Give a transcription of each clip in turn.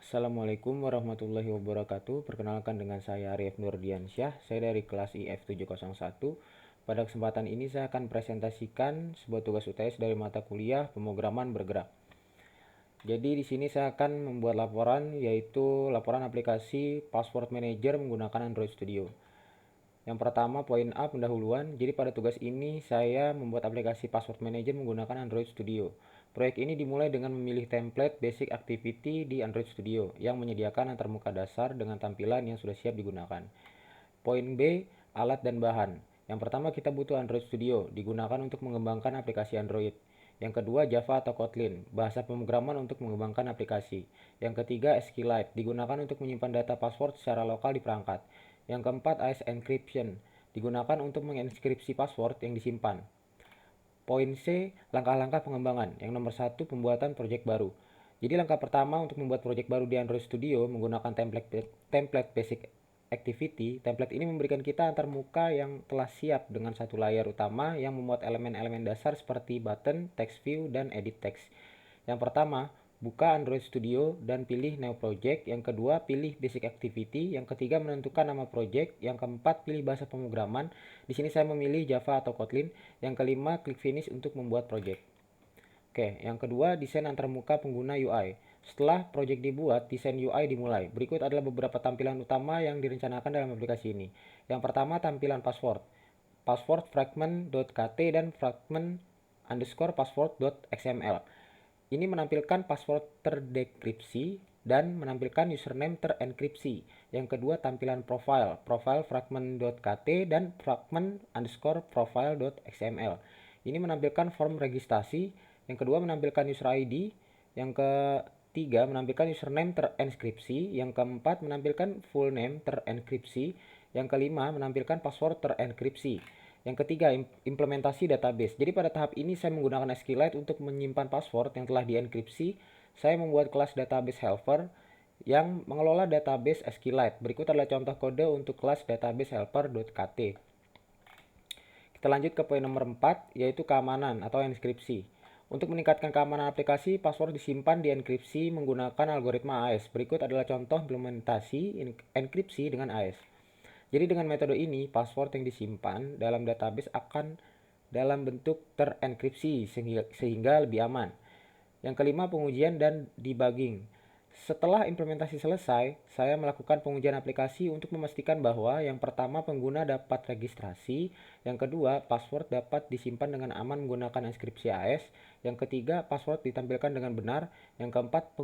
Assalamualaikum warahmatullahi wabarakatuh. Perkenalkan dengan saya Arif Nurdiansyah. Saya dari kelas IF 701. Pada kesempatan ini saya akan presentasikan sebuah tugas UTS dari mata kuliah pemrograman bergerak. Jadi di sini saya akan membuat laporan, yaitu laporan aplikasi Password Manager menggunakan Android Studio. Yang pertama, poin A, pendahuluan. Jadi pada tugas ini saya membuat aplikasi Password Manager menggunakan Android Studio. Proyek ini dimulai dengan memilih template Basic Activity di Android Studio yang menyediakan antarmuka dasar dengan tampilan yang sudah siap digunakan. Poin B, alat dan bahan. Yang pertama, kita butuh Android Studio, digunakan untuk mengembangkan aplikasi Android. Yang kedua, Java atau Kotlin, bahasa pemrograman untuk mengembangkan aplikasi. Yang ketiga, SQLite, digunakan untuk menyimpan data password secara lokal di perangkat. Yang keempat, AES Encryption, digunakan untuk menginskripsi password yang disimpan. Poin C, langkah-langkah pengembangan. Yang nomor 1, pembuatan proyek baru. Jadi langkah pertama untuk membuat proyek baru di Android Studio menggunakan template Basic Activity. Template ini memberikan kita antarmuka yang telah siap dengan satu layar utama yang memuat elemen-elemen dasar seperti button, text view, dan edit text. Yang pertama, buka Android Studio dan pilih New Project. Yang kedua, pilih Basic Activity. Yang ketiga, menentukan nama project. Yang keempat, pilih bahasa pemrograman. Di sini saya memilih Java atau Kotlin. Yang kelima, klik Finish untuk membuat project. Oke, yang kedua, desain antarmuka pengguna UI. Setelah project dibuat, desain UI dimulai. Berikut adalah beberapa tampilan utama yang direncanakan dalam aplikasi ini. Yang pertama, tampilan password. Password fragment.kt dan fragment underscore password.xml. Ini menampilkan password terdekripsi dan menampilkan username terenkripsi. Yang kedua, tampilan profile fragment.kt dan fragment underscore profile.xml. Ini menampilkan form registrasi. Yang kedua, menampilkan user ID. Yang ketiga, menampilkan username terenkripsi. Yang keempat, menampilkan full name terenkripsi. Yang kelima, menampilkan password terenkripsi. Yang ketiga, implementasi database. Jadi pada tahap ini saya menggunakan SQLite untuk menyimpan password yang telah dienkripsi. Saya membuat kelas database helper yang mengelola database SQLite. Berikut adalah contoh kode untuk kelas database helper.kt. Kita lanjut ke poin nomor 4, yaitu keamanan atau enkripsi. Untuk meningkatkan keamanan aplikasi, password disimpan di enkripsi menggunakan algoritma AES. Berikut adalah contoh implementasi enkripsi dengan AES. Jadi dengan metode ini, password yang disimpan dalam database akan dalam bentuk terenkripsi sehingga lebih aman. Yang kelima, pengujian dan debugging. Setelah implementasi selesai, saya melakukan pengujian aplikasi untuk memastikan bahwa yang pertama, pengguna dapat registrasi, yang kedua, password dapat disimpan dengan aman menggunakan enkripsi AES, yang ketiga, password ditampilkan dengan benar, yang keempat,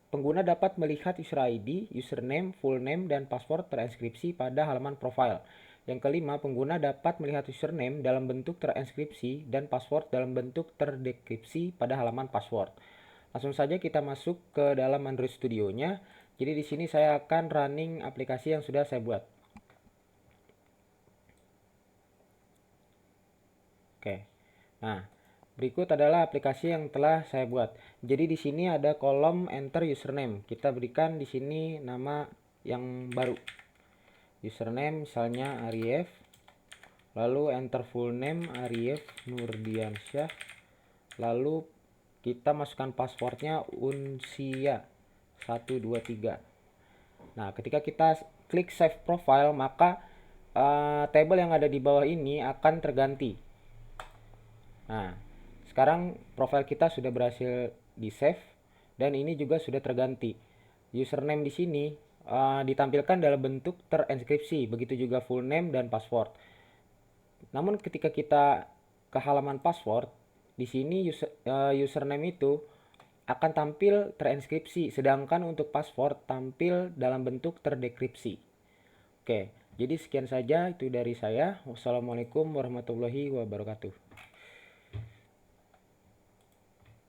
Pengguna dapat melihat user ID, username, full name, dan password terenkripsi pada halaman profile. Yang kelima, pengguna dapat melihat username dalam bentuk terenkripsi dan password dalam bentuk terdekripsi pada halaman password. Langsung saja kita masuk ke dalam Android Studio-nya. Jadi di sini saya akan running aplikasi yang sudah saya buat. Oke. Nah, berikut adalah aplikasi yang telah saya buat. Jadi di sini ada kolom enter username. Kita berikan di sini nama yang baru. Username misalnya Arif. Lalu enter full name Arif Nurdiansyah. Lalu kita masukkan passwordnya unsia 123. Nah, ketika kita klik save profile, maka table yang ada di bawah ini akan terganti. Nah, sekarang profil kita sudah berhasil di save dan ini juga sudah terganti. Username di sini ditampilkan dalam bentuk terenkripsi, begitu juga full name dan password. Namun ketika kita ke halaman password, di sini username itu akan tampil terenkripsi, sedangkan untuk password tampil dalam bentuk terdekripsi. Oke, jadi sekian saja itu dari saya. Wassalamualaikum warahmatullahi wabarakatuh.